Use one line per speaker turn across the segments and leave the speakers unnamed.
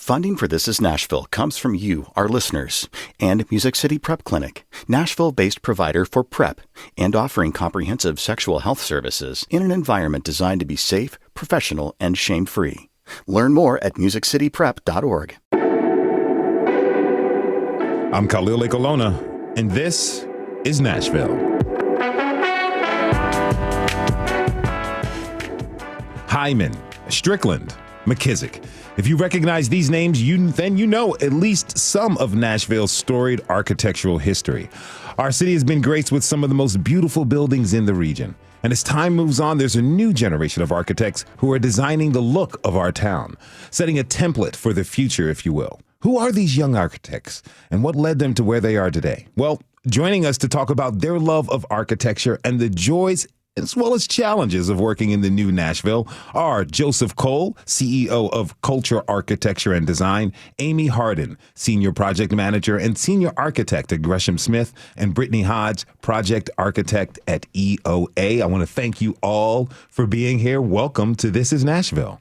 Funding for This Is Nashville comes from you, our listeners, and Music City Prep Clinic, Nashville-based provider for PrEP and offering comprehensive sexual health services in an environment designed to be safe, professional, and shame-free. Learn more at musiccityprep.org.
I'm Khalil Ekolona, and this is Nashville. Heiman, Strickland, McKissack. If you recognize these names, then you know at least some of Nashville's storied architectural history. Our city has been graced with some of the most beautiful buildings in the region. And as time moves on, there's a new generation of architects who are designing the look of our town, setting a template for the future, if you will. Who are these young architects, and what led them to where they are today? Well, joining us to talk about their love of architecture and the joys as well as challenges of working in the new Nashville are Joseph Cole, CEO of Culture, Architecture, and Design, Amy Hardin, Senior Project Manager and Senior Architect at Gresham Smith, and Brittany Hodge, Project Architect at EOA. I want to thank you all for being here. Welcome to This Is Nashville.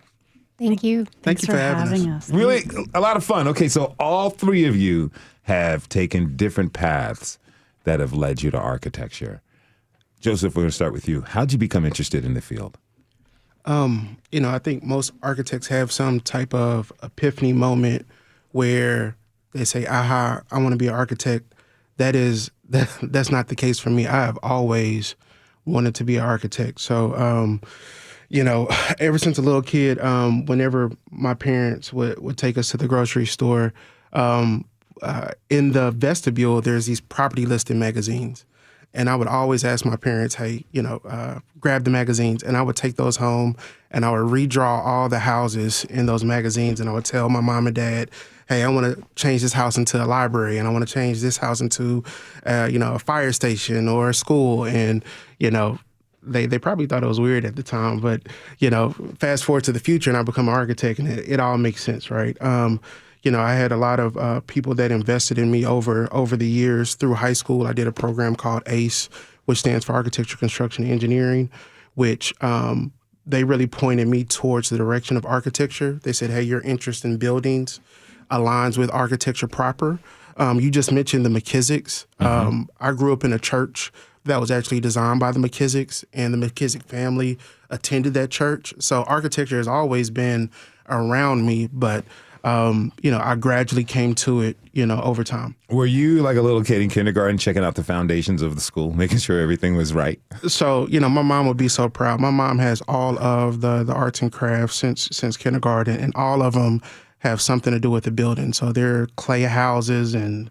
Thank you.
Thank you for having us.
Really a lot of fun. Okay, so all three of you have taken different paths that have led you to architecture. Joseph, we're going to start with you. How'd you become interested in the field?
I think most architects have some type of epiphany moment where they say, aha, I want to be an architect. That's not the case for me. I have always wanted to be an architect. So, ever since a little kid, whenever my parents would take us to the grocery store, in the vestibule, there's these property listed magazines. And I would always ask my parents, hey, grab the magazines. And I would take those home and I would redraw all the houses in those magazines. And I would tell my mom and dad, hey, I want to change this house into a library. And I want to change this house into, a fire station or a school. And, they probably thought it was weird at the time. But, fast forward to the future and I become an architect and it all makes sense, right? I had a lot of people that invested in me over the years. Through high school, I did a program called ACE, which stands for Architecture, Construction, and Engineering, which they really pointed me towards the direction of architecture. They said, hey, your interest in buildings aligns with architecture proper. You just mentioned the McKissacks. Mm-hmm. I grew up in a church that was actually designed by the McKissacks, and the McKissack family attended that church. So architecture has always been around me, but I gradually came to it, over time.
Were you like a little kid in kindergarten checking out the foundations of the school, making sure everything was right?
So, my mom would be so proud. My mom has all of the arts and crafts since kindergarten, and all of them have something to do with the building. So they're clay houses and,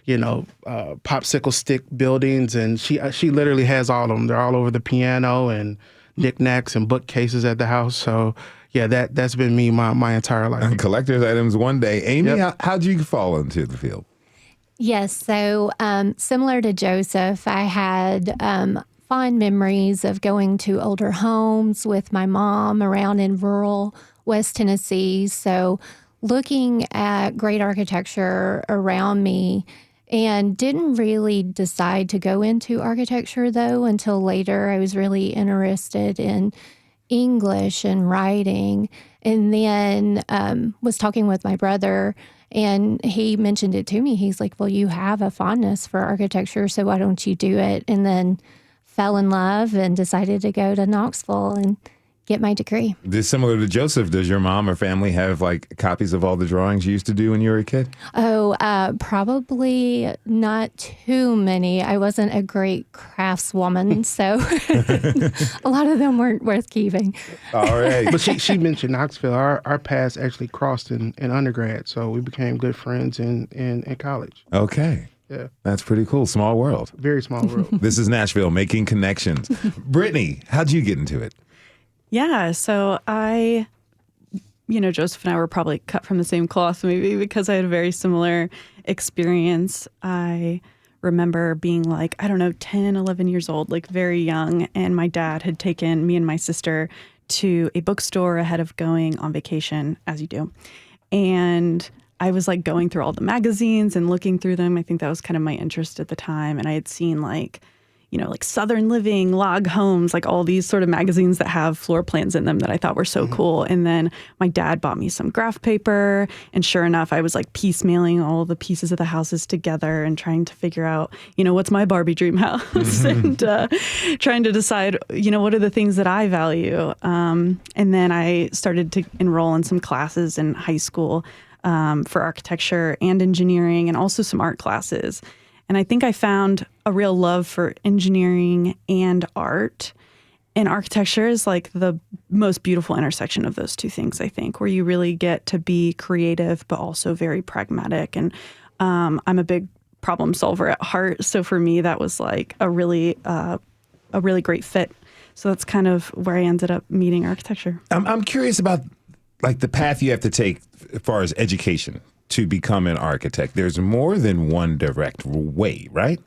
popsicle stick buildings. And she literally has all of them. They're all over the piano and knickknacks and bookcases at the house. So yeah, that's been me my entire life.
Collector's items one day. Amy,
Yep.
how'd you fall into the field?
Yes. So similar to Joseph, I had fond memories of going to older homes with my mom around in rural West Tennessee. So looking at great architecture around me, and didn't really decide to go into architecture, though, until later. I was really interested in English and writing, and then was talking with my brother, and he mentioned it to me. He's like, well, you have a fondness for architecture, so why don't you do it? And then fell in love and decided to go to Knoxville and get my degree.
This similar to Joseph, does your mom or family have like copies of all the drawings you used to do when you were a kid?
Oh, probably not too many. I wasn't a great craftswoman, so a lot of them weren't worth keeping.
All right.
But she mentioned Knoxville. Our paths actually crossed in undergrad, so we became good friends in college.
Okay.
Yeah.
That's pretty cool. Small world.
Very small world.
This is Nashville, making connections. Brittany, how'd you get into it?
Yeah, so Joseph and I were probably cut from the same cloth maybe because I had a very similar experience. I remember being like, 10, 11 years old, like very young, and my dad had taken me and my sister to a bookstore ahead of going on vacation, as you do. And I was like going through all the magazines and looking through them. I think that was kind of my interest at the time. And I had seen like Southern Living, Log Homes, like all these sort of magazines that have floor plans in them that I thought were so cool. And then my dad bought me some graph paper. And sure enough, I was like piecemealing all the pieces of the houses together and trying to figure out, what's my Barbie dream house and trying to decide, what are the things that I value. And then I started to enroll in some classes in high school for architecture and engineering and also some art classes. And I think I found a real love for engineering and art. And architecture is like the most beautiful intersection of those two things, I think, where you really get to be creative, but also very pragmatic. And I'm a big problem solver at heart. So for me, that was like a really great fit. So that's kind of where I ended up meeting architecture.
I'm curious about like the path you have to take as far as education to become an architect. There's more than one direct way, right?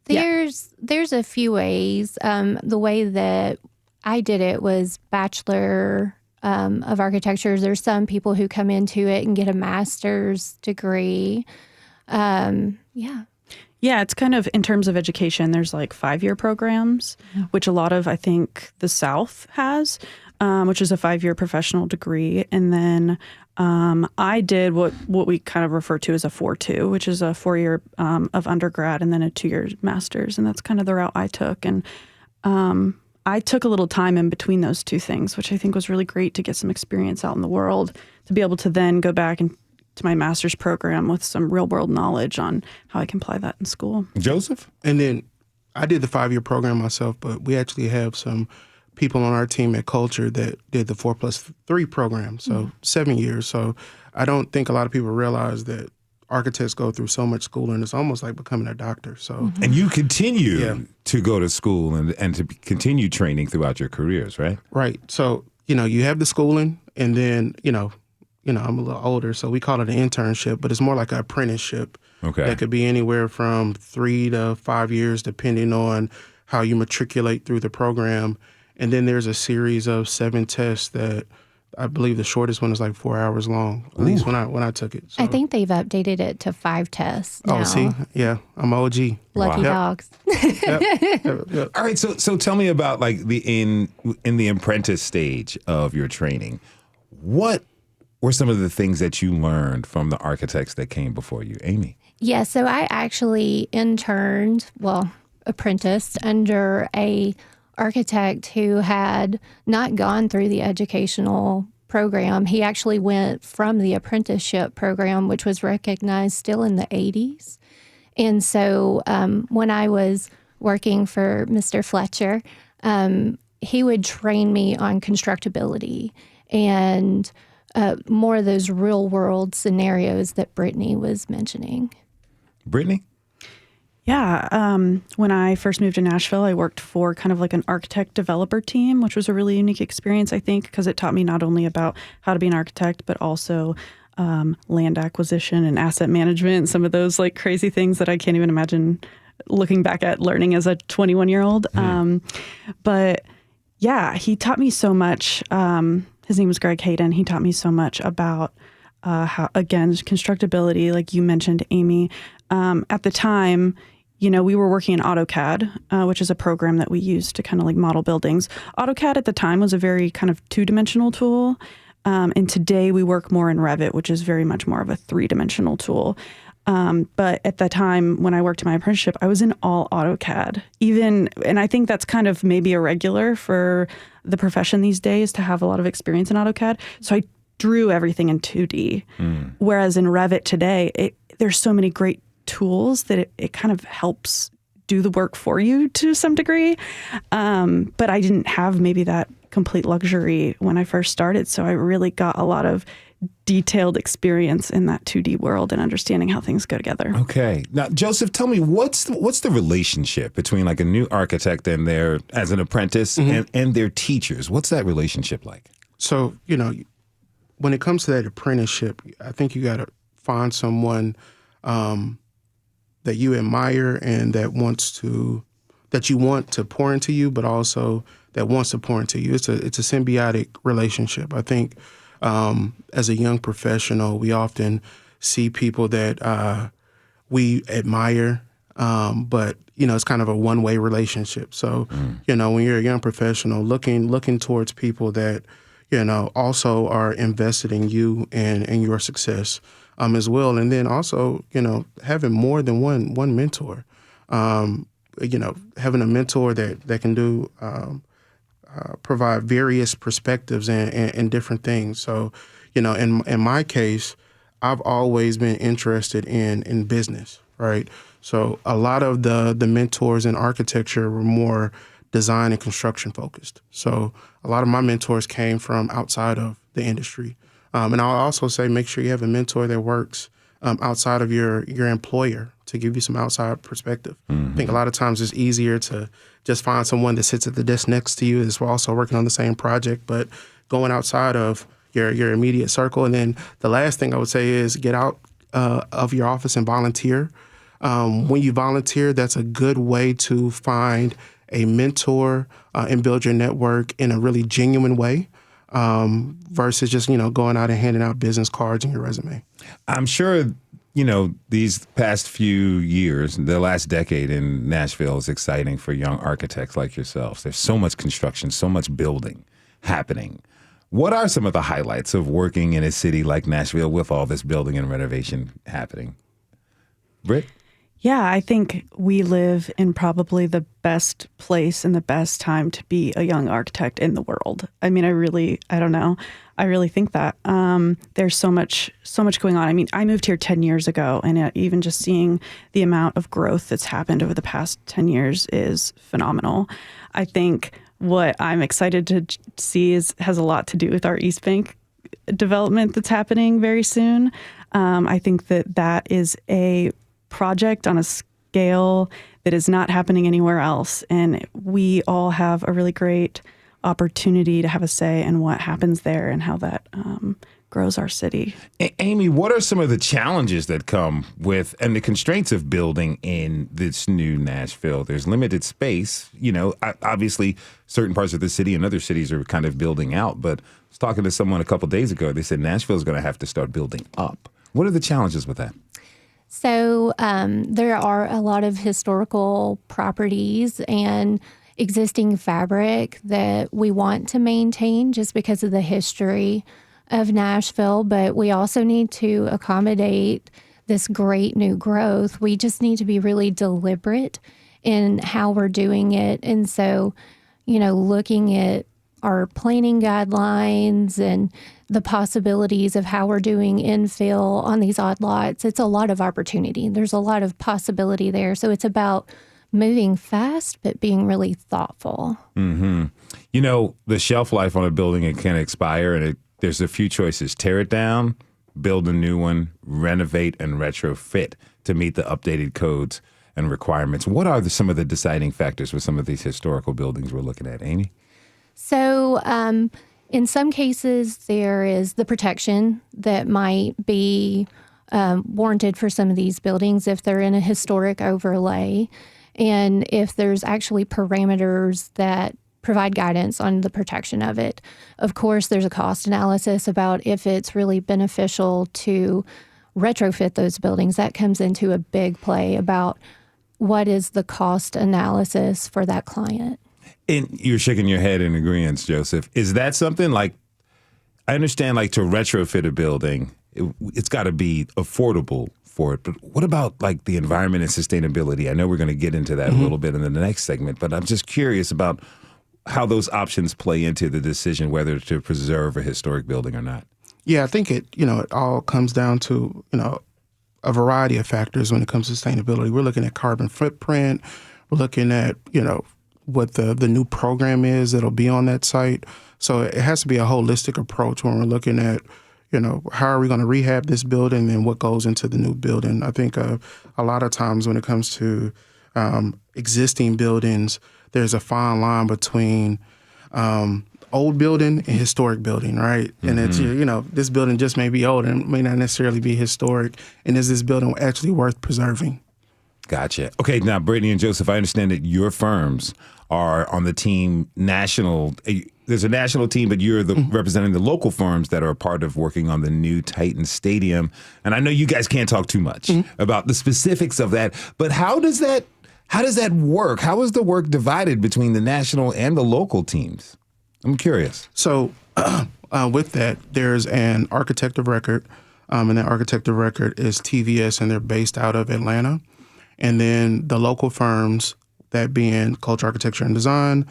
There's a few ways. The way that I did it was Bachelor of Architecture. There's some people who come into it and get a master's degree. Yeah,
it's kind of in terms of education, there's like 5-year programs, which a lot of, I think, the South has, which is a 5-year professional degree. And then I did what we kind of refer to as a 4-2, which is a 4-year of undergrad and then a 2-year master's. And that's kind of the route I took. And I took a little time in between those two things, which I think was really great to get some experience out in the world, to be able to then go back and to my master's program with some real world knowledge on how I can apply that in school.
Joseph?
And then I did the 5-year program myself, but we actually have some people on our team at Culture that did the 4+3 program, so 7 years. So I don't think a lot of people realize that architects go through so much schooling. It's almost like becoming a doctor. So
And you continue to go to school and to continue training throughout your careers, right?
Right. So, you have the schooling, and then, I'm a little older, so we call it an internship, but it's more like an apprenticeship.
Okay.
That could be anywhere from 3 to 5 years, depending on how you matriculate through the program. And then there's a series of 7 tests that I believe the shortest one is like 4 hours long, at least when I took it. So.
I think they've updated it to 5 tests now.
Oh, see? Yeah, I'm OG.
Lucky dogs.
Yep.
All right, so tell me about like in the apprentice stage of your training. What were some of the things that you learned from the architects that came before you, Amy?
Yeah, so I actually apprenticed under a architect who had not gone through the educational program. He actually went from the apprenticeship program, which was recognized still in the 80s. And so when I was working for Mr. Fletcher, he would train me on constructability and more of those real world scenarios that Brittany was mentioning.
Brittany?
Yeah. When I first moved to Nashville, I worked for kind of like an architect developer team, which was a really unique experience, I think, because it taught me not only about how to be an architect, but also land acquisition and asset management and some of those like crazy things that I can't even imagine looking back at learning as a 21-year-old. But yeah, he taught me so much. His name was Greg Hayden. He taught me so much about how, again, constructability, like you mentioned, Amy. At the time, we were working in AutoCAD, which is a program that we use to kind of like model buildings. AutoCAD at the time was a very kind of 2-dimensional tool. And today we work more in Revit, which is very much more of a 3-dimensional tool. But at the time when I worked in my apprenticeship, I was in all AutoCAD. And I think that's kind of maybe irregular for the profession these days to have a lot of experience in AutoCAD. So I drew everything in 2D. Whereas in Revit today, there's so many great tools that it kind of helps do the work for you to some degree. But I didn't have maybe that complete luxury when I first started. So I really got a lot of detailed experience in that 2D world and understanding how things go together.
Okay. Now, Joseph, tell me, what's the relationship between like a new architect and their, as an apprentice and their teachers? What's that relationship like?
So, when it comes to that apprenticeship, I think you got to find someone that you admire and that you want to pour into you, but also that wants to pour into you. It's a symbiotic relationship. I think as a young professional, we often see people that we admire But, it's kind of a one-way relationship. So, when you're a young professional looking towards people that, also are invested in you and your success as well. And then also, having more than one mentor, having a mentor that can do provide various perspectives and different things. So, in my case, I've always been interested in business, right? So a lot of the mentors in architecture were more design and construction focused. So a lot of my mentors came from outside of the industry. And I'll also say make sure you have a mentor that works outside of your employer to give you some outside perspective. I think a lot of times it's easier to just find someone that sits at the desk next to you that's also working on the same project, but going outside of your immediate circle. And then the last thing I would say is get out of your office and volunteer. When you volunteer, that's a good way to find a mentor and build your network in a really genuine way versus just, going out and handing out business cards and your resume.
I'm sure, these past few years, the last decade in Nashville is exciting for young architects like yourselves. There's so much construction, so much building happening. What are some of the highlights of working in a city like Nashville with all this building and renovation happening? Britt?
Yeah, I think we live in probably the best place and the best time to be a young architect in the world. I mean, I don't know. I really think that there's so much going on. I mean, I moved here 10 years ago, and even just seeing the amount of growth that's happened over the past 10 years is phenomenal. I think what I'm excited to see has a lot to do with our East Bank development that's happening very soon. I think that is a project on a scale that is not happening anywhere else. And we all have a really great opportunity to have a say in what happens there and how that grows our city.
Amy, what are some of the challenges that come with and the constraints of building in this new Nashville? There's limited space. Obviously certain parts of the city and other cities are kind of building out. But I was talking to someone a couple of days ago. They said Nashville is going to have to start building up. What are the challenges with that?
So there are a lot of historical properties and existing fabric that we want to maintain just because of the history of Nashville, but we also need to accommodate this great new growth. We just need to be really deliberate in how we're doing it. And so, looking at our planning guidelines and the possibilities of how we're doing infill on these odd lots, it's a lot of opportunity. There's a lot of possibility there. So it's about moving fast, but being really thoughtful.
Mm-hmm. The shelf life on a building, it can expire, and there's a few choices. Tear it down, build a new one, renovate, and retrofit to meet the updated codes and requirements. What are some of the deciding factors with some of these historical buildings we're looking at, Amy?
So in some cases, there is the protection that might be warranted for some of these buildings if they're in a historic overlay, and if there's actually parameters that provide guidance on the protection of it. Of course, there's a cost analysis about if it's really beneficial to retrofit those buildings. That comes into a big play about what is the cost analysis for that client.
And you're shaking your head in agreement, Joseph. Is that something like, I understand like to retrofit a building, it's got to be affordable for it. But what about like the environment and sustainability? I know we're going to get into that a little bit in the next segment, but I'm just curious about how those options play into the decision whether to preserve a historic building or not.
Yeah, I think it all comes down to, a variety of factors when it comes to sustainability. We're looking at carbon footprint. We're looking at, what the new program is that'll be on that site. So it has to be a holistic approach when we're looking at, how are we going to rehab this building and what goes into the new building. I think a lot of times when it comes to existing buildings, there's a fine line between old building and historic building, right? And it's, this building just may be old and may not necessarily be historic. And is this building actually worth preserving?
Gotcha. Okay, now, Brittany and Joseph, I understand that your firms are on the team national. there's a national team, but you're representing the local firms that are a part of working on the new Titan Stadium. And I know you guys can't talk too much about the specifics of that, but how does that work? How is the work divided between the national and the local teams? I'm curious.
So with that, there's an architect of record, and that architect of record is TVS, and they're based out of Atlanta. And then the local firms, that being Culture, Architecture, and Design,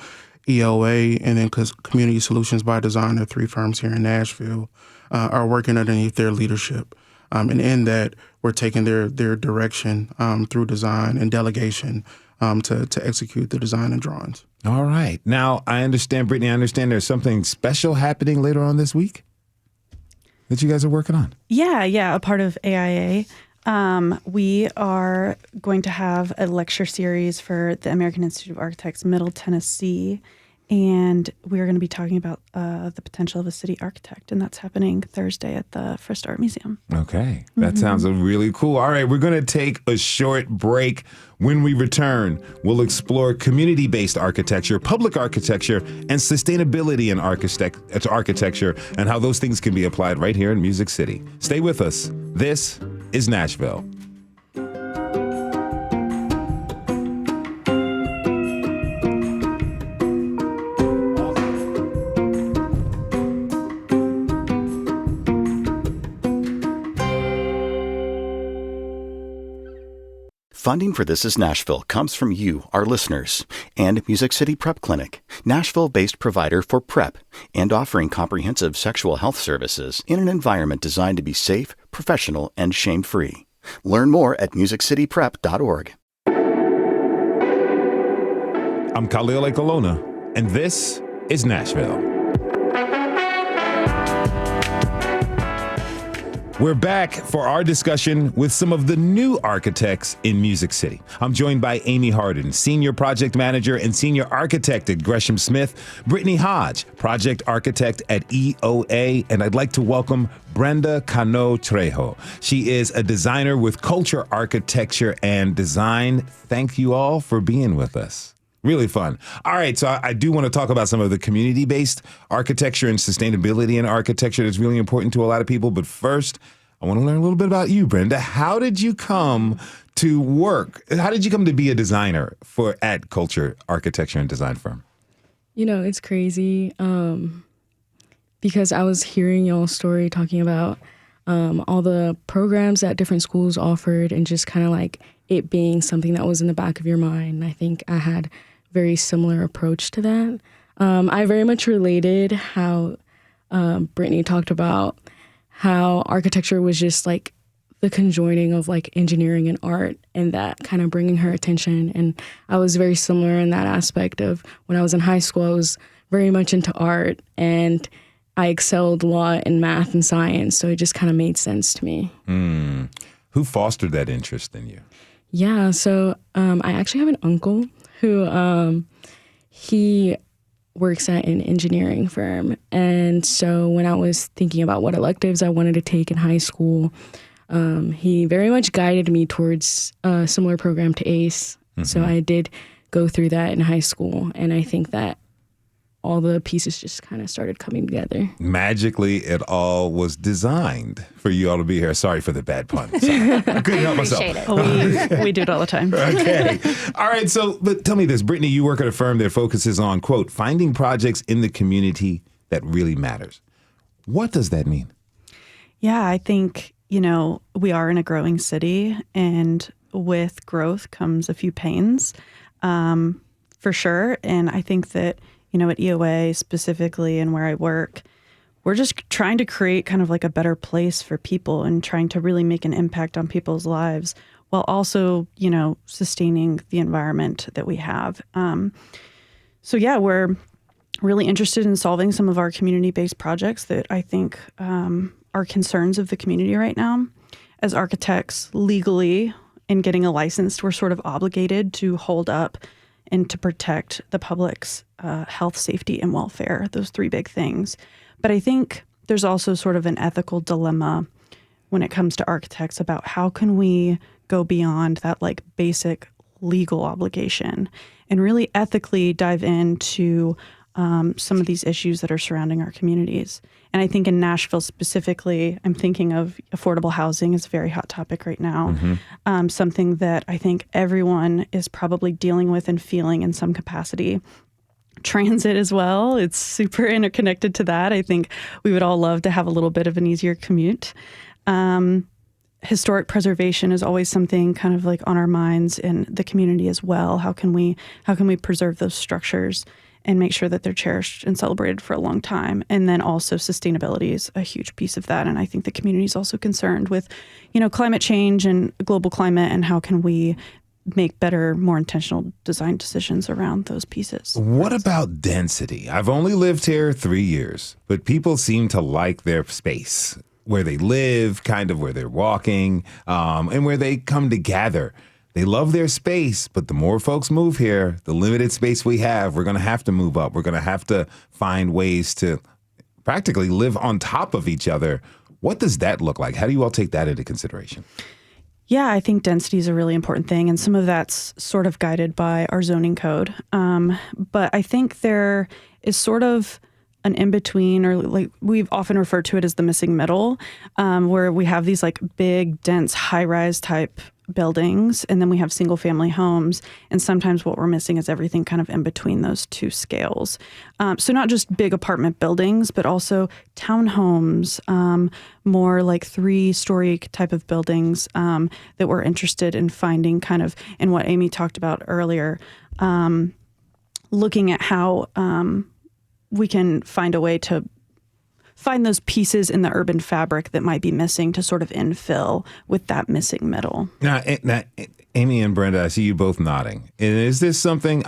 EOA, and then Community Solutions by Design, are 3 firms here in Nashville, are working underneath their leadership. And in that, we're taking their direction through design and delegation to execute the design and drawings.
All right. Now, I understand, Brittany, there's something special happening later on this week that you guys are working on.
Yeah, a part of AIA. We are going to have a lecture series for the American Institute of Architects, Middle Tennessee, and we're going to be talking about the potential of a city architect, and that's happening Thursday at the Frist Art Museum.
Okay, that sounds really cool. All right, we're going to take a short break. When we return, we'll explore community-based architecture, public architecture, and sustainability in architecture, and how those things can be applied right here in Music City. Stay with us. This is Nashville.
Funding for This is Nashville comes from you, our listeners, and Music City Prep Clinic, Nashville-based provider for PrEP, and offering comprehensive sexual health services in an environment designed to be safe, professional, and shame-free. Learn more at musiccityprep.org.
I'm Khalil Ekolona, and this is Nashville. We're back for our discussion with some of the new architects in Music City. I'm joined by Amy Hardin, Senior Project Manager and Senior Architect at Gresham Smith, Brittany Hodge, Project Architect at EOA, and I'd like to welcome Brenda Cano Trejo. She is a designer with Culture, Architecture, and Design. Thank you all for being with us. Really fun. All right, so I do want to talk about some of the community-based architecture and sustainability in architecture that's really important to a lot of people. But first, I want to learn a little bit about you, Brenda. How did you come to work? How did you come to be a designer at Culture, Architecture, and Design firm?
You know, it's crazy because I was hearing y'all's story talking about all the programs that different schools offered and just kind of like it being something that was in the back of your mind. I think I had very similar approach to that. I very much related how Brittany talked about how architecture was just like the conjoining of like engineering and art and that kind of bringing her attention. And I was very similar in that aspect of when I was in high school, I was very much into art and I excelled a lot in math and science. So it just kind of made sense to me.
Who fostered that interest in you?
Yeah, so I actually have an uncle who he works at an engineering firm. And so when I was thinking about what electives I wanted to take in high school, he very much guided me towards a similar program to ACE. Mm-hmm. So I did go through that in high school. And I think that all the pieces just kind of started coming together.
Magically, it all was designed for you all to be here. Sorry for the bad pun. Sorry. I couldn't help myself.
We do it all the time.
Okay. All right. So, but tell me this, Brittany, you work at a firm that focuses on, quote, finding projects in the community that really matters. What does that mean?
Yeah, I think, we are in a growing city, and with growth comes a few pains, for sure. And I think that, at EOA specifically and where I work, we're just trying to create kind of like a better place for people and trying to really make an impact on people's lives while also, sustaining the environment that we have. So yeah, we're really interested in solving some of our community-based projects that I think are concerns of the community right now. As architects, legally, in getting a license, we're sort of obligated to hold up and to protect the public's health, safety, and welfare, those 3 big things. But I think there's also sort of an ethical dilemma when it comes to architects about how can we go beyond that like basic legal obligation and really ethically dive into some of these issues that are surrounding our communities. And I think in Nashville specifically, I'm thinking of affordable housing is a very hot topic right now. Something that I think everyone is probably dealing with and feeling in some capacity. Transit as well. It's super interconnected to that. I think we would all love to have a little bit of an easier commute. Historic preservation is always something kind of like on our minds in the community as well. How can we preserve those structures and make sure that they're cherished and celebrated for a long time? And then also sustainability is a huge piece of that. And I think the community is also concerned with, climate change and global climate, and how can we make better, more intentional design decisions around those pieces.
What about density? I've only lived here 3 years, but people seem to like their space, where they live, kind of where they're walking, and where they come to gather. They love their space, but the more folks move here, the limited space we have, we're going to have to move up. We're going to have to find ways to practically live on top of each other. What does that look like? How do you all take that into consideration?
Yeah, I think density is a really important thing, and some of that's sort of guided by our zoning code. But I think there is sort of an in-between, or like we've often referred to it as the missing middle, where we have these like big, dense, high-rise type buildings, and then we have single-family homes, and sometimes what we're missing is everything kind of in between those two scales. So not just big apartment buildings, but also townhomes, more like 3-story type of buildings that we're interested in finding, kind of in what Amy talked about earlier, looking at how we can find a way to find those pieces in the urban fabric that might be missing to sort of infill with that missing middle.
Now, Amy and Brenda, I see you both nodding. And is this something,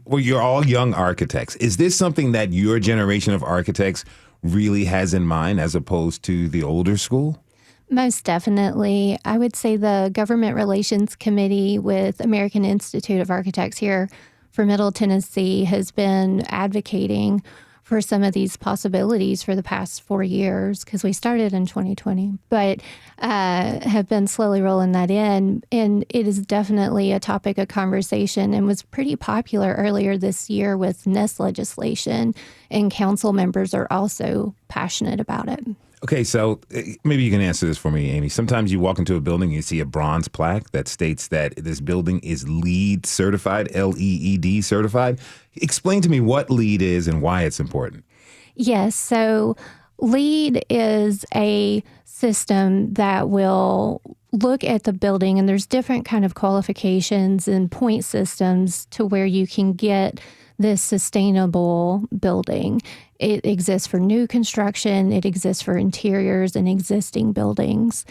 well, you're all young architects. Is this something that your generation of architects really has in mind as opposed to the older school?
Most definitely. I would say the Government Relations Committee with American Institute of Architects here for Middle Tennessee has been advocating for some of these possibilities for the past 4 years, because we started in 2020, but have been slowly rolling that in. And it is definitely a topic of conversation and was pretty popular earlier this year with NEST legislation, and council members are also passionate about it.
Okay, so maybe you can answer this for me, Amy. Sometimes you walk into a building and you see a bronze plaque that states that this building is LEED certified, LEED certified. Explain to me what LEED is and why it's important.
Yes, so LEED is a system that will look at the building, and there's different kind of qualifications and point systems to where you can get this sustainable building. It exists for new construction, it exists for interiors and existing buildings.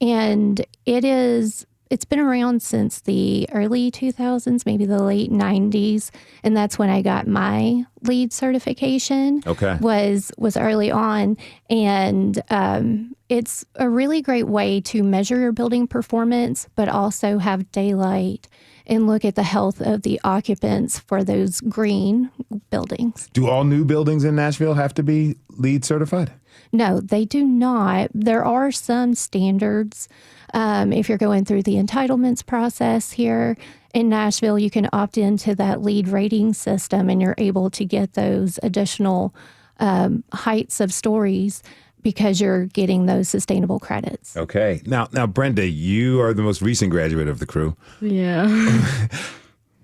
And it's been around since the early 2000s, maybe the late 90s. And that's when I got my LEED certification.
Okay.
Was early on. And it's a really great way to measure your building performance, but also have daylight and look at the health of the occupants for those green buildings.
Do all new buildings in Nashville have to be LEED certified?
No, they do not. There are some standards. If you're going through the entitlements process here in Nashville, you can opt into that LEED rating system, and you're able to get those additional heights of stories because you're getting those sustainable credits.
Okay. Now, Brenda, you are the most recent graduate of the crew.
Yeah.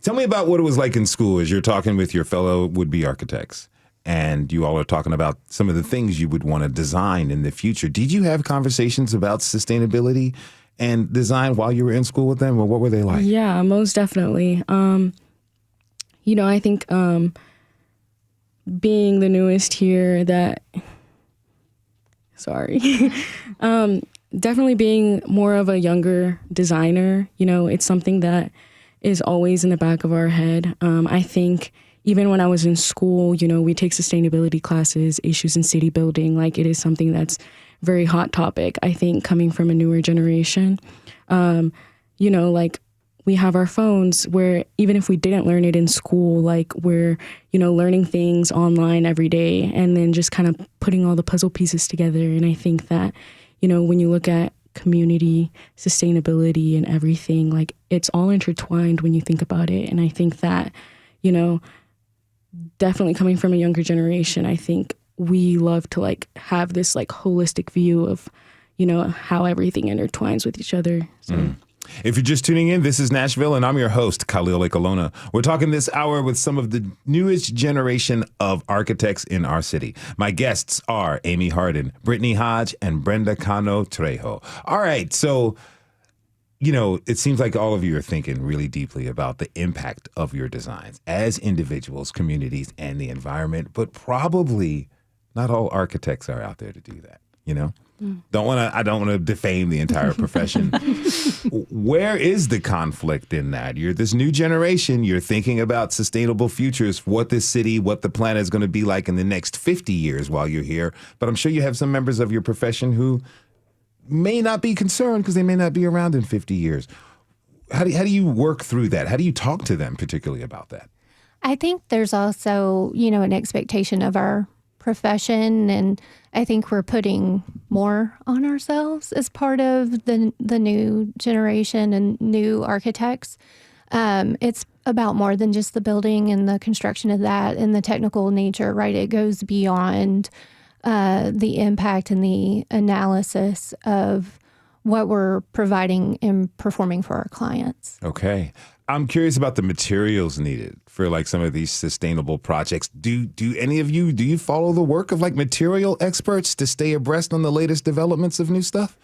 Tell me about what it was like in school as you're talking with your fellow would-be architects, and you all are talking about some of the things you would want to design in the future. Did you have conversations about sustainability and design while you were in school with them, or what were they like?
Yeah, most definitely. I think being the newest here definitely being more of a younger designer, it's something that is always in the back of our head. I think even when I was in school, we take sustainability classes, issues in city building, like it is something that's very hot topic, I think, coming from a newer generation. Like we have our phones where even if we didn't learn it in school, like we're, learning things online every day and then just kind of putting all the puzzle pieces together. And I think that, when you look at community, sustainability and everything, like it's all intertwined when you think about it. And I think that, definitely coming from a younger generation, I think we love to like have this like holistic view of, you know, how everything intertwines with each other. So.
If you're just tuning in, this is Nashville, and I'm your host, Khalil Ekalona. We're talking this hour with some of the newest generation of architects in our city. My guests are Amy Hardin, Brittany Hodge, and Brenda Cano Trejo. All right, so, you know, it seems like all of you are thinking really deeply about the impact of your designs as individuals, communities, and the environment, but probably not all architects are out there to do that, you know? I don't want to defame the entire profession. Where is the conflict in that? You're this new generation. You're thinking about sustainable futures, what this city, what the planet is going to be like in the next 50 years while you're here. But I'm sure you have some members of your profession who may not be concerned because they may not be around in 50 years. How do you work through that? How do you talk to them particularly about that?
I think there's also, you know, an expectation of our profession, and I think we're putting more on ourselves as part of the new generation and new architects. It's about more than just the building and the construction of that and the technical nature, right? It goes beyond the impact and the analysis of what we're providing and performing for our clients.
Okay. I'm curious about the materials needed for like some of these sustainable projects. Do any of you, do you follow the work of like material experts to stay abreast on the latest developments of new stuff?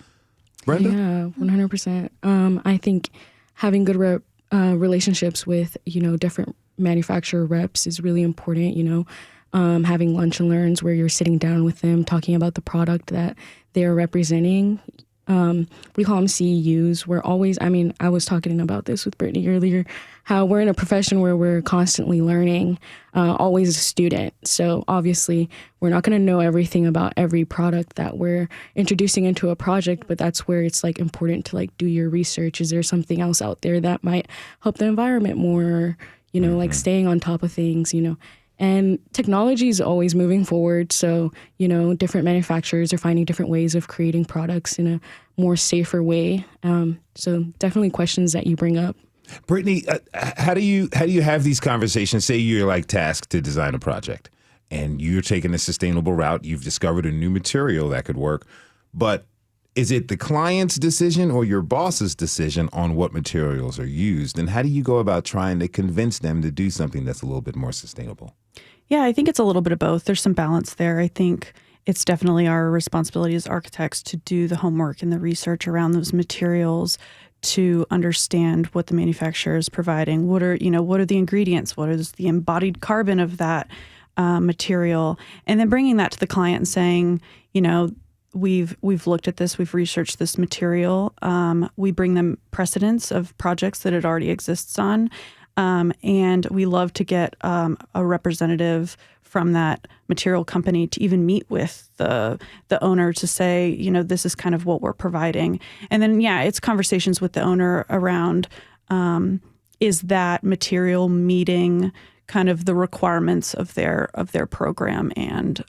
Brenda?
Yeah, 100%. I think having good relationships with, you know, different manufacturer reps is really important, you know, having lunch and learns where you're sitting down with them, talking about the product that they're representing. We call them CEUs. We're always, I mean, I was talking about this with Brittany earlier, how we're in a profession where we're constantly learning, always a student. So obviously we're not going to know everything about every product that we're introducing into a project, but that's where it's like important to like do your research. Is there something else out there that might help the environment more, you know, like staying on top of things, you know? And technology is always moving forward. So, you know, different manufacturers are finding different ways of creating products in a more safer way. So definitely questions that you bring up.
Brittany, how do you have these conversations? Say you're like tasked to design a project and you're taking a sustainable route. You've discovered a new material that could work. But is it the client's decision or your boss's decision on what materials are used? And how do you go about trying to convince them to do something that's a little bit more sustainable?
Yeah, I think it's a little bit of both. There's some balance there. I think it's definitely our responsibility as architects to do the homework and the research around those materials to understand what the manufacturer is providing. What are the ingredients? What is the embodied carbon of that material? And then bringing that to the client and saying, you know, we've looked at this, we've researched this material. We bring them precedents of projects that it already exists on. And we love to get a representative from that material company to even meet with the owner to say, you know, this is kind of what we're providing. And then, yeah, it's conversations with the owner around, is that material meeting kind of the requirements of their program, and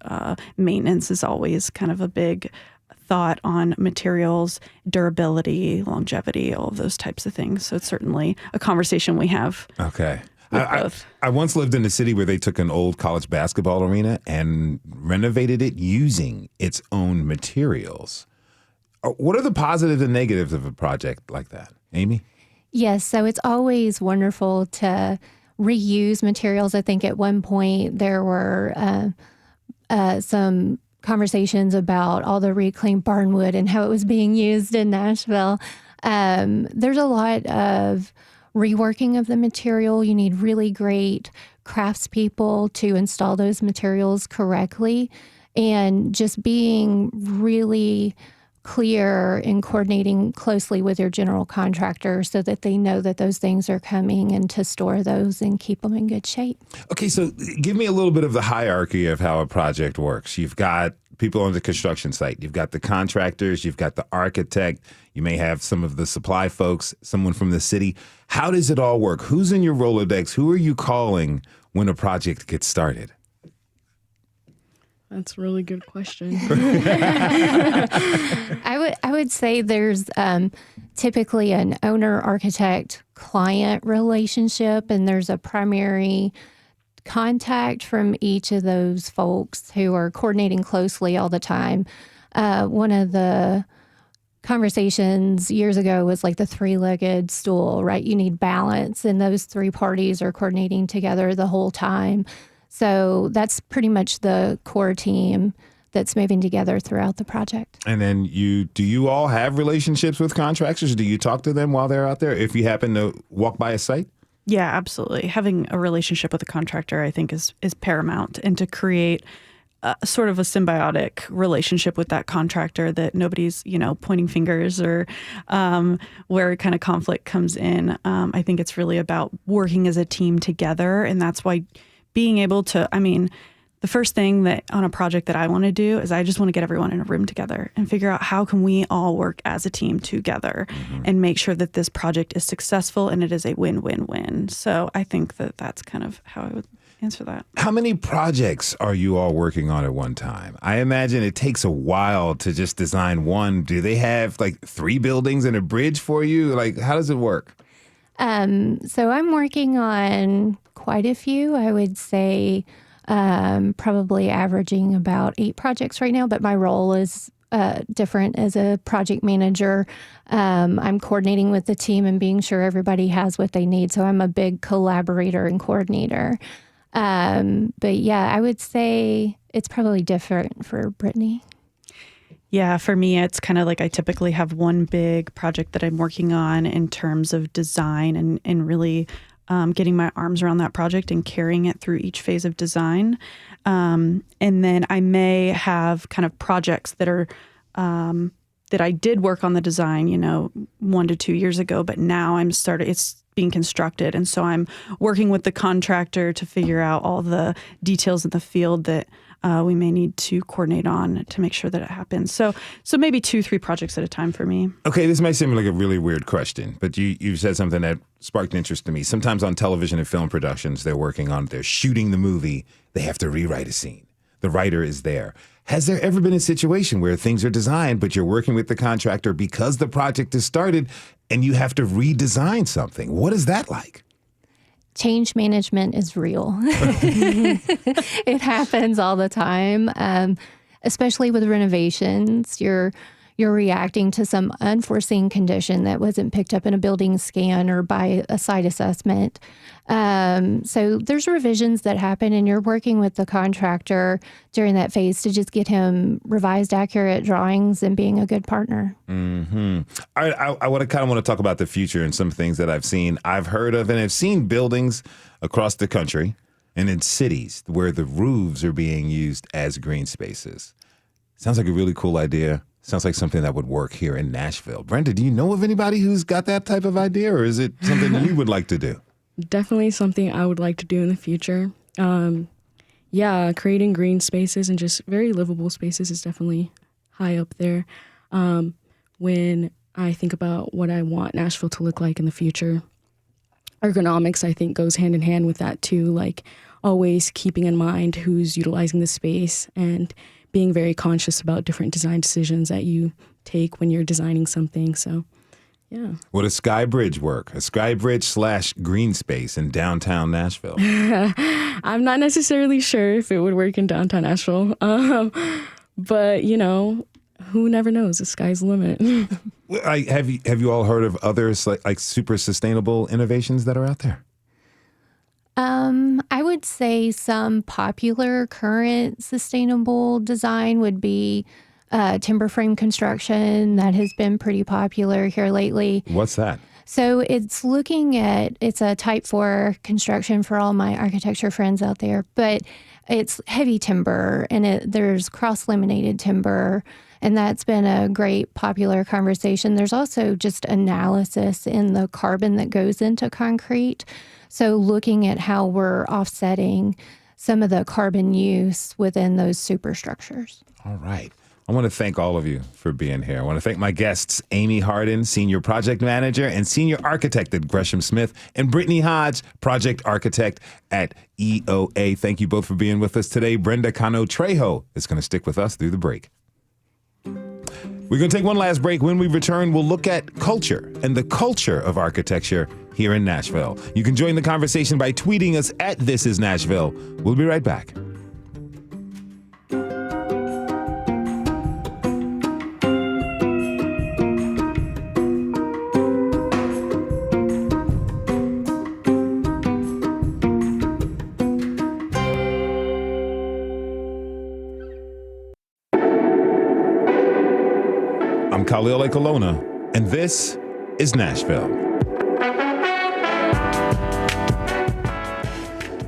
maintenance is always kind of a big thought on materials, durability, longevity, all of those types of things. So it's certainly a conversation we have.
Okay. I once lived in a city where they took an old college basketball arena and renovated it using its own materials. What are the positives and negatives of a project like that? Amy?
Yes, so it's always wonderful to reuse materials. I think at one point there were some conversations about all the reclaimed barnwood and how it was being used in Nashville. There's a lot of reworking of the material. You need really great craftspeople to install those materials correctly, and just being really clear and coordinating closely with your general contractor so that they know that those things are coming, and to store those and keep them in good shape.
Okay, so give me a little bit of the hierarchy of how a project works. You've got people on the construction site. You've got the contractors. You've got the architect. You may have some of the supply folks, someone from the city. How does it all work? Who's in your Rolodex? Who are you calling when a project gets started?
That's a really good question.
I would say there's typically an owner-architect-client relationship, and there's a primary contact from each of those folks who are coordinating closely all the time. One of the conversations years ago was like the three-legged stool, right? You need balance, and those three parties are coordinating together the whole time. So that's pretty much the core team that's moving together throughout the project.
And then do you all have relationships with contractors? Do you talk to them while they're out there if you happen to walk by a site?
Yeah, absolutely. Having a relationship with a contractor, I think, is paramount, and to create sort of a symbiotic relationship with that contractor that nobody's, pointing fingers or where kind of conflict comes in. I think it's really about working as a team together, and that's why being able to, the first thing that on a project that I want to do is I just want to get everyone in a room together and figure out how can we all work as a team together and make sure that this project is successful and it is a win-win-win. So I think that that's kind of how I would answer that.
How many projects are you all working on at one time? I imagine it takes a while to just design one. Do they have like 3 buildings and a bridge for you? Like, how does it work?
So I'm working on quite a few. I would say probably averaging about 8 projects right now, but my role is different as a project manager. I'm coordinating with the team and being sure everybody has what they need. So I'm a big collaborator and coordinator. But yeah, I would say it's probably different for Brittany.
Yeah, for me, it's kind of like I typically have one big project that I'm working on in terms of design and really getting my arms around that project and carrying it through each phase of design. And then I may have kind of projects that are that I did work on the design, 1 to 2 years ago, but now it's being constructed. And so I'm working with the contractor to figure out all the details in the field that we may need to coordinate on to make sure that it happens. So maybe 2-3 projects at a time for me.
Okay, this might seem like a really weird question, but you said something that sparked interest to me. Sometimes on television and film productions, they're shooting the movie, they have to rewrite a scene. The writer is there. Has there ever been a situation where things are designed, but you're working with the contractor because the project is started and you have to redesign something? What is that like?
Change management is real. It happens all the time, especially with renovations. You're reacting to some unforeseen condition that wasn't picked up in a building scan or by a site assessment. So there's revisions that happen, and you're working with the contractor during that phase to just get him revised, accurate drawings and being a good partner.
Mm-hmm. I kind of want to talk about the future and some things that I've seen. I've heard of and I've seen buildings across the country and in cities where the roofs are being used as green spaces. Sounds like a really cool idea. Sounds like something that would work here in Nashville. Brenda, do you know of anybody who's got that type of idea, or is it something you would like to do?
Definitely something I would like to do in the future. Creating green spaces and just very livable spaces is definitely high up there. When I think about what I want Nashville to look like in the future, ergonomics, I think, goes hand in hand with that too, like always keeping in mind who's utilizing the space and being very conscious about different design decisions that you take when you're designing something. So, yeah.
Would a sky bridge work? A sky bridge / green space in downtown Nashville?
I'm not necessarily sure if it would work in downtown Nashville. But, who never knows? The sky's the limit.
Have you all heard of other like super sustainable innovations that are out there?
I would say some popular current sustainable design would be timber frame construction. That has been pretty popular here lately.
What's that?
So it's a type 4 construction for all my architecture friends out there, but it's heavy timber and there's cross-laminated timber, and that's been a great popular conversation. There's also just analysis in the carbon that goes into concrete. So looking at how we're offsetting some of the carbon use within those superstructures.
All right. I want to thank all of you for being here. I want to thank my guests, Amy Hardin, Senior Project Manager and Senior Architect at Gresham Smith, and Brittany Hodge, Project Architect at EOA. Thank you both for being with us today. Brenda, Cano, Trejo is going to stick with us through the break. We're going to take one last break. When we return, we'll look at culture and the culture of architecture here in Nashville. You can join the conversation by tweeting us at This Is Nashville. We'll be right back. I'm Khalil Colonna, and this is Nashville.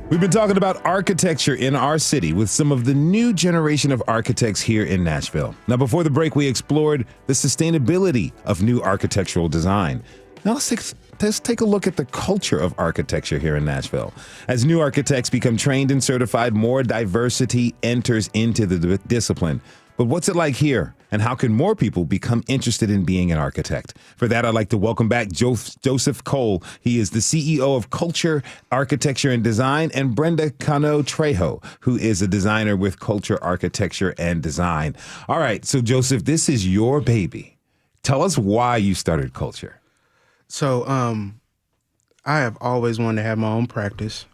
We've been talking about architecture in our city with some of the new generation of architects here in Nashville. Now, before the break, we explored the sustainability of new architectural design. Now, let's take a look at the culture of architecture here in Nashville. As new architects become trained and certified, more diversity enters into the discipline. But what's it like here? And how can more people become interested in being an architect? For that, I'd like to welcome back Joseph Cole. He is the CEO of Culture, Architecture, and Design, and Brenda Cano Trejo, who is a designer with Culture, Architecture, and Design. All right, so Joseph, this is your baby. Tell us why you started Culture.
So I have always wanted to have my own practice.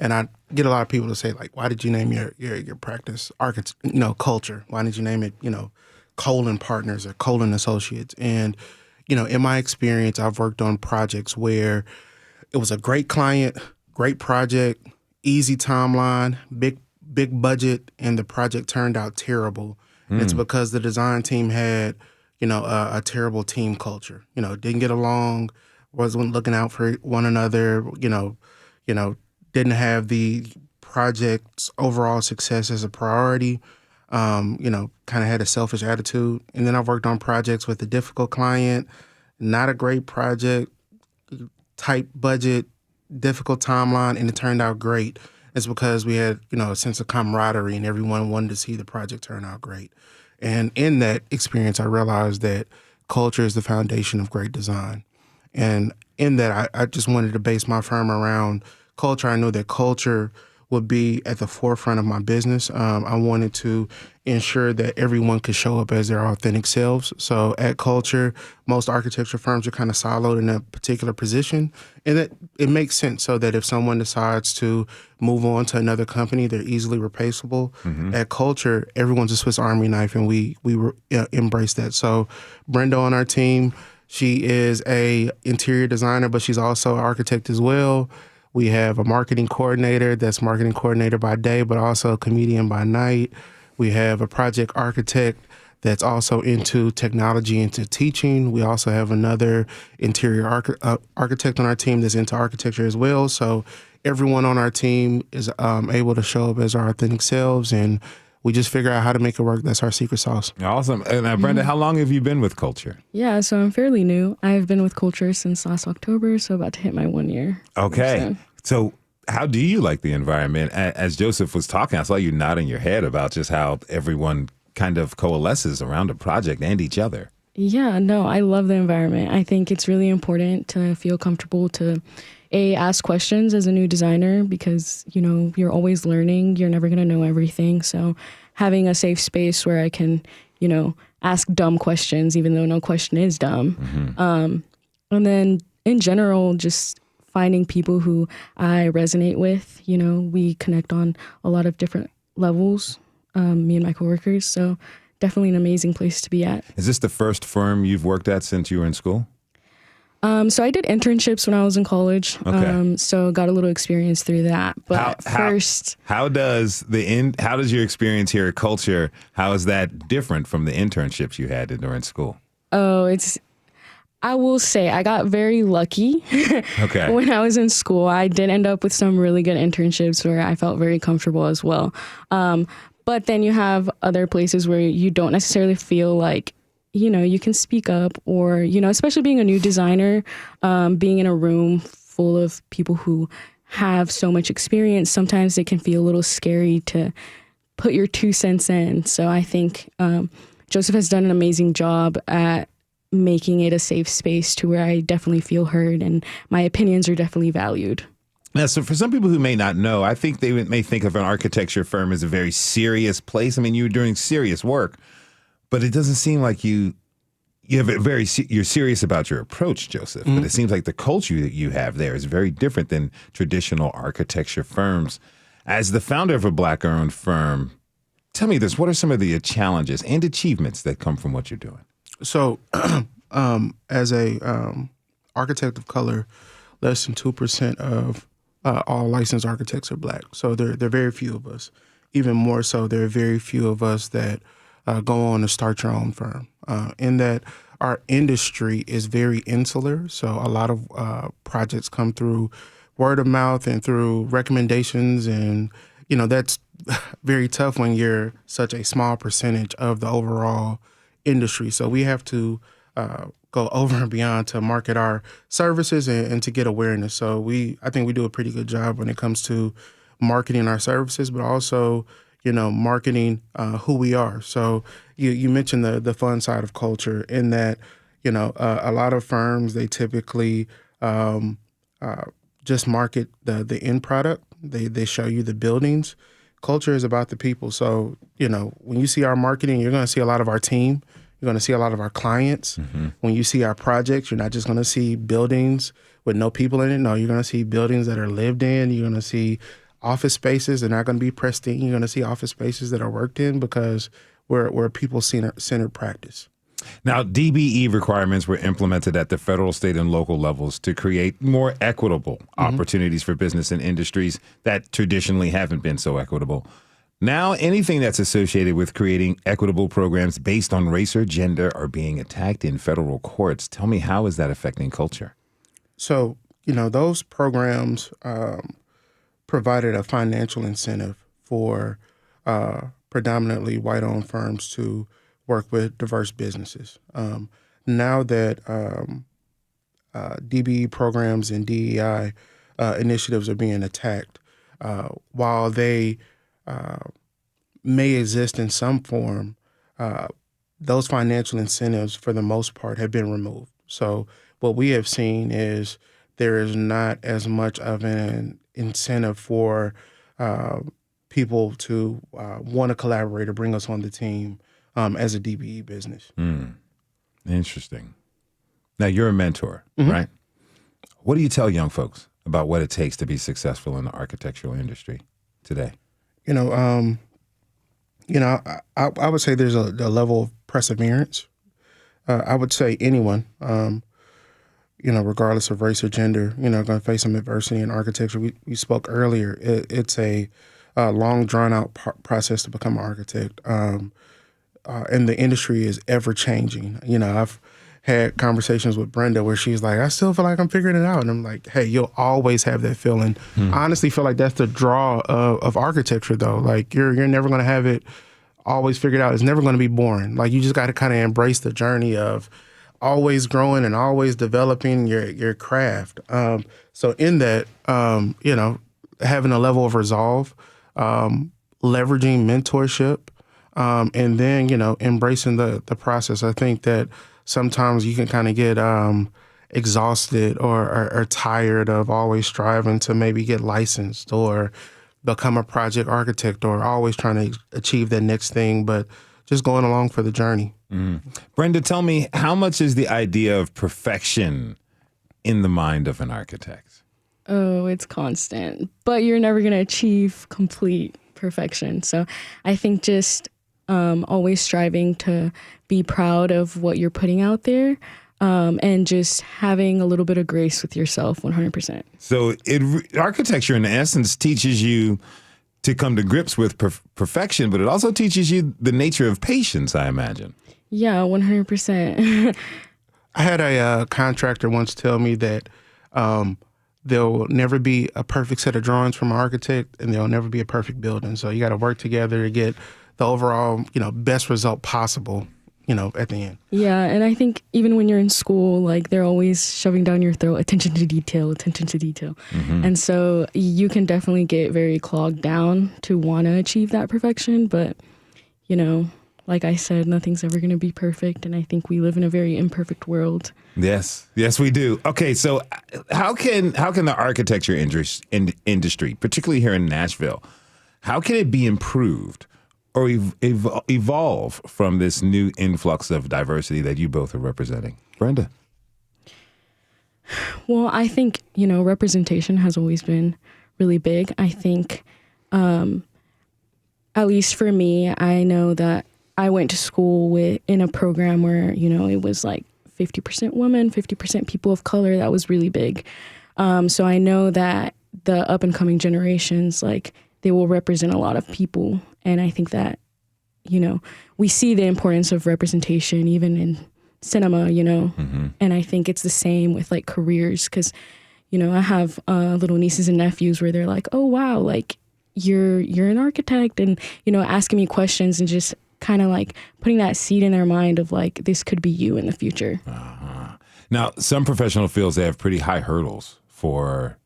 And I get a lot of people to say, like, why did you name your practice Culture? Why did you name it, Cole and Partners or Cole and Associates? And, in my experience, I've worked on projects where it was a great client, great project, easy timeline, big budget, and the project turned out terrible. And it's because the design team had, a terrible team culture. Didn't get along, wasn't looking out for one another, didn't have the project's overall success as a priority, kind of had a selfish attitude. And then I've worked on projects with a difficult client, not a great project, tight budget, difficult timeline, and it turned out great. It's because we had, a sense of camaraderie and everyone wanted to see the project turn out great. And in that experience, I realized that culture is the foundation of great design. And in that, I just wanted to base my firm around culture. I knew that culture would be at the forefront of my business. I wanted to ensure that everyone could show up as their authentic selves. So at Culture, most architecture firms are kind of siloed in a particular position, and that it makes sense so that if someone decides to move on to another company, they're easily replaceable. Mm-hmm. At Culture, everyone's a Swiss Army knife, and we embrace that. So Brenda on our team, she is a interior designer, but she's also an architect as well. We have a marketing coordinator that's marketing coordinator by day, but also a comedian by night. We have a project architect that's also into technology, into teaching. We also have another interior architect on our team that's into architecture as well. So everyone on our team is able to show up as our authentic selves, and we just figure out how to make it work. That's our secret sauce.
Awesome. And Brenda, how long have you been with Culture?
Yeah, so I'm fairly new. I've been with Culture since last October, so about to hit my 1 year.
Okay. So how do you like the environment? As Joseph was talking, I saw you nodding your head about just how everyone kind of coalesces around a project and each other.
Yeah, no, I love the environment. I think it's really important to feel comfortable to ask questions as a new designer because, you're always learning. You're never going to know everything. So having a safe space where I can, ask dumb questions, even though no question is dumb. Mm-hmm. And then in general, just finding people who I resonate with. We connect on a lot of different levels, me and my coworkers. So definitely an amazing place to be at.
Is this the first firm you've worked at since you were in school?
So I did internships when I was in college. Okay. So got a little experience through that. But
how does your experience here at Culture, how is that different from the internships you had during school?
I will say I got very lucky. Okay. When I was in school, I did end up with some really good internships where I felt very comfortable as well. But then you have other places where you don't necessarily feel like, you can speak up or, especially being a new designer, being in a room full of people who have so much experience, sometimes it can feel a little scary to put your 2 cents in. So I think Joseph has done an amazing job at making it a safe space to where I definitely feel heard and my opinions are definitely valued.
Now, so for some people who may not know, I think they may think of an architecture firm as a very serious place. I mean, you're doing serious work, but it doesn't seem like you you have you're serious about your approach, Joseph, but it seems like the culture that you have there is very different than traditional architecture firms. As the founder of a Black-owned firm, tell me this, what are some of the challenges and achievements that come from what you're doing?
So, as a architect of color, less than 2% of all licensed architects are Black. So there are very few of us. Even more so, there are very few of us that go on to start your own firm. In that our industry is very insular, so a lot of projects come through word of mouth and through recommendations, and that's very tough when you're such a small percentage of the overall industry. So we have to go over and beyond to market our services and to get awareness. So I think we do a pretty good job when it comes to marketing our services, but also marketing who we are. So you mentioned the fun side of culture in that a lot of firms, they typically just market the end product. They show you the buildings. Culture is about the people. So when you see our marketing, you're going to see a lot of our team. You're going to see a lot of our clients. When you see our projects, you're not just going to see buildings with no people in it. No, you're going to see buildings that are lived in. You're going to see office spaces. They're not going to be pristine. You're going to see office spaces that are worked in because we're a people-centered practice.
Now, DBE requirements were implemented at the federal, state, and local levels to create more equitable opportunities for business and industries that traditionally haven't been so equitable. Now, anything that's associated with creating equitable programs based on race or gender are being attacked in federal courts. Tell me, how is that affecting culture?
So, those programs provided a financial incentive for predominantly white-owned firms to work with diverse businesses. Now that DBE programs and DEI initiatives are being attacked, while they may exist in some form, those financial incentives, for the most part, have been removed. So what we have seen is there is not as much of an incentive for people to want to collaborate or bring us on the team as a DBE business.
Interesting. Now, you're a mentor, right? What do you tell young folks about what it takes to be successful in the architectural industry today?
I would say there's a level of perseverance. I would say anyone, regardless of race or gender, going to face some adversity in architecture. We spoke earlier. It's a long, drawn-out process to become an architect. And the industry is ever changing. I've had conversations with Brenda where she's like, I still feel like I'm figuring it out. And I'm like, hey, you'll always have that feeling. I honestly feel like that's the draw of architecture, though. Like, you're never going to have it always figured out. It's never going to be boring. Like, you just got to kind of embrace the journey of always growing and always developing your craft. So in that, having a level of resolve, leveraging mentorship, and then, embracing the process. I think that sometimes you can kind of get exhausted or tired of always striving to maybe get licensed or become a project architect or always trying to achieve that next thing, but just going along for the journey.
Brenda, tell me, how much is the idea of perfection in the mind of an architect?
Oh, it's constant, but you're never going to achieve complete perfection. So I think just always striving to be proud of what you're putting out there, and just having a little bit of grace with yourself 100%.
So architecture, in essence, teaches you to come to grips with perfection, but it also teaches you the nature of patience, I imagine.
Yeah, 100%.
I had a contractor once tell me that there will never be a perfect set of drawings from an architect, and there'll never be a perfect building. So you got to work together to get the overall, best result possible, at the end.
Yeah, and I think even when you're in school, like, they're always shoving down your throat, attention to detail. And so you can definitely get very clogged down to want to achieve that perfection. But, like I said, nothing's ever going to be perfect. And I think we live in a very imperfect world.
Yes, we do. Okay, so how can the architecture industry, particularly here in Nashville, how can it be improved or evolve from this new influx of diversity that you both are representing? Brenda.
Well, I think, representation has always been really big. I think, at least for me, I know that I went to school in a program where, it was like 50% women, 50% people of color. That was really big. So I know that the up and coming generations, like, they will represent a lot of people. And I think that, we see the importance of representation even in cinema,
Mm-hmm.
and I think it's the same with like careers because, I have little nieces and nephews where they're like, oh, wow, like you're an architect and, asking me questions and just kind of like putting that seed in their mind of like, this could be you in the future.
Uh-huh. Now, some professional fields, they have pretty high hurdles for,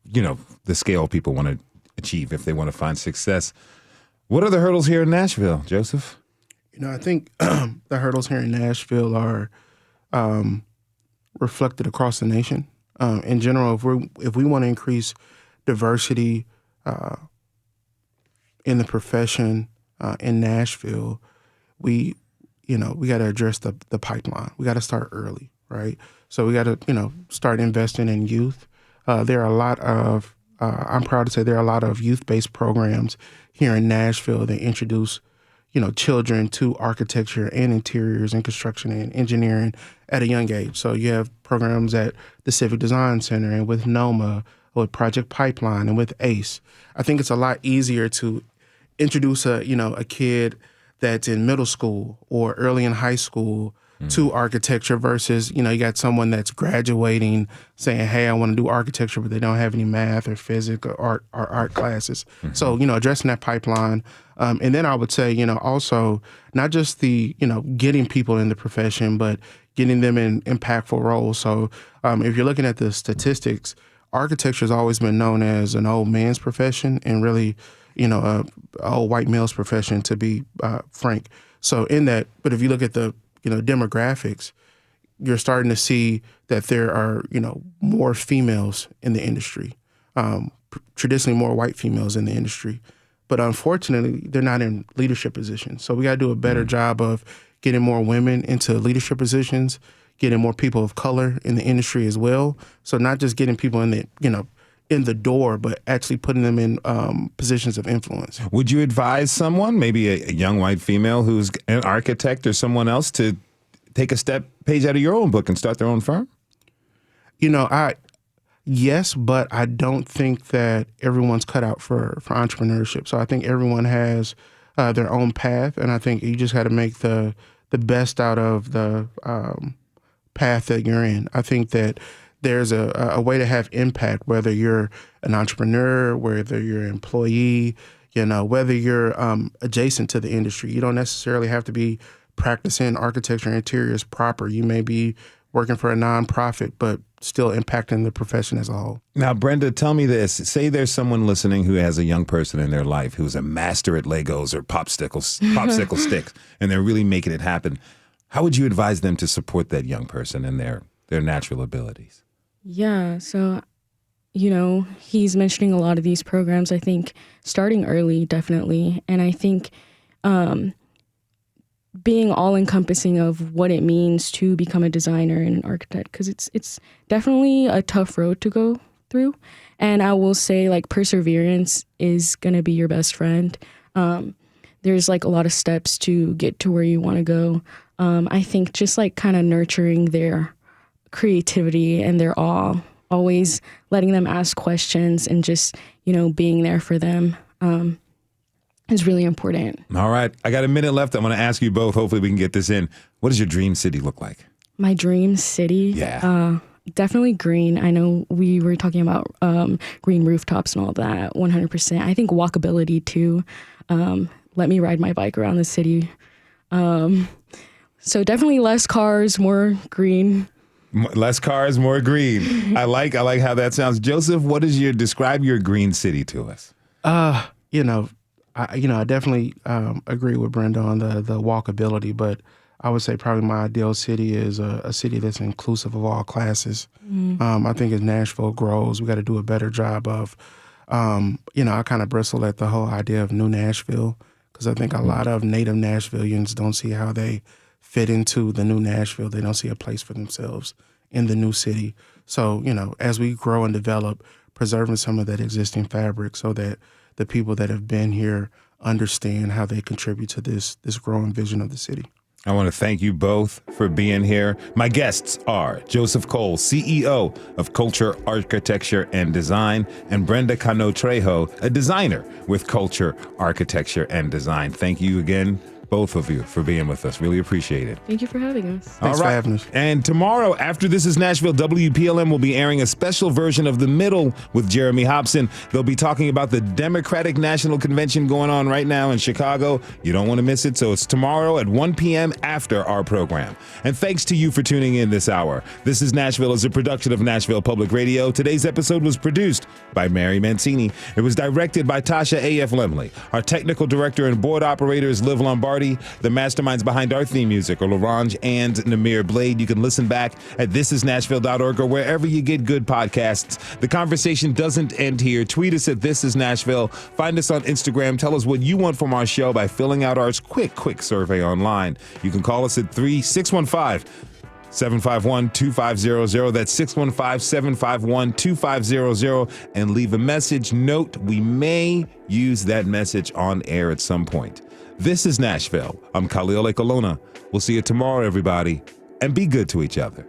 the scale people want to achieve if they want to find success. What are the hurdles here in Nashville, Joseph?
I think the hurdles here in Nashville are reflected across the nation. In general, if we want to increase diversity in the profession in Nashville, we got to address the pipeline. We got to start early, right? So we got to start investing in youth. There are a lot of I'm proud to say there are a lot of youth-based programs here in Nashville that introduce children to architecture and interiors and construction and engineering at a young age. So you have programs at the Civic Design Center and with NOMA, with Project Pipeline and with ACE. I think it's a lot easier to introduce a kid that's in middle school or early in high school to architecture versus, you got someone that's graduating saying, hey, I want to do architecture, but they don't have any math or physics or art classes. Mm-hmm. So, addressing that pipeline. And then I would say, also not just the, getting people in the profession, but getting them in impactful roles. So if you're looking at the statistics, architecture has always been known as an old man's profession and really, a old white male's profession, to be frank. So in that, but if you look at the, demographics, you're starting to see that there are, more females in the industry, traditionally more white females in the industry. But unfortunately, they're not in leadership positions. So we got to do a better job of getting more women into leadership positions, getting more people of color in the industry as well. So not just getting people in the, in the door, but actually putting them in positions of influence.
Would you advise someone, maybe a young white female who's an architect or someone else, to take a page out of your own book and start their own firm?
Yes, but I don't think that everyone's cut out for entrepreneurship. So I think everyone has their own path, and I think you just got to make the best out of the path that you're in. I think that there's a way to have impact, whether you're an entrepreneur, whether you're an employee, whether you're adjacent to the industry. You don't necessarily have to be practicing architecture and interiors proper. You may be working for a nonprofit, but still impacting the profession as a whole.
Now, Brenda, tell me this. Say there's someone listening who has a young person in their life who's a master at Legos or popsicle sticks, and they're really making it happen. How would you advise them to support that young person and their natural abilities?
Yeah, so, he's mentioning a lot of these programs. I think starting early, definitely. And I think being all-encompassing of what it means to become a designer and an architect, because it's definitely a tough road to go through. And I will say, like, perseverance is going to be your best friend. There's, like, a lot of steps to get to where you want to go. I think just, like, kind of nurturing their creativity and their awe, always letting them ask questions and just, being there for them is really important.
All right. I got a minute left. I'm going to ask you both. Hopefully we can get this in. What does your dream city look like?
My dream city?
Yeah.
Definitely green. I know we were talking about green rooftops and all that, 100%. I think walkability too. Let me ride my bike around the city. So definitely less cars, more green.
Less cars, more green. I like how that sounds. Joseph, describe your green city to us?
I definitely agree with Brenda on the walkability, but I would say probably my ideal city is a city that's inclusive of all classes. I think as Nashville grows, we got to do a better job of, I kind of bristle at the whole idea of New Nashville, because I think a lot of native Nashvillians don't see how they fit into the new Nashville. They don't see a place for themselves in the new city. So, as we grow and develop, preserving some of that existing fabric so that the people that have been here understand how they contribute to this growing vision of the city.
I want to thank you both for being here. My guests are Joseph Cole, CEO of Culture, Architecture, and Design, and Brenda Cano Trejo, a designer with Culture, Architecture, and Design. Thank you again, both of you, for being with us. Really appreciate it.
Thank you for having us.
Thanks for having us.
And tomorrow, after This Is Nashville, WPLM will be airing a special version of The Middle with Jeremy Hobson. They'll be talking about the Democratic National Convention going on right now in Chicago. You don't want to miss it, so it's tomorrow at 1 p.m. after our program. And thanks to you for tuning in this hour. This Is Nashville is a production of Nashville Public Radio. Today's episode was produced by Mary Mancini. It was directed by Tasha A.F. Lemley. Our technical director and board operator is Liv Lombardi. The masterminds behind our theme music are LaRange and Namir Blade. You can listen back at thisisnashville.org or wherever you get good podcasts. The conversation doesn't end here. Tweet us at This Is Nashville. Find us on Instagram. Tell us what you want from our show by filling out our quick survey online. You can call us at 615-751-2500. That's 615-751-2500 and leave a message. Note, we may use that message on air at some point. This is Nashville. I'm Khalil Ekolona. We'll see you tomorrow, everybody, and be good to each other.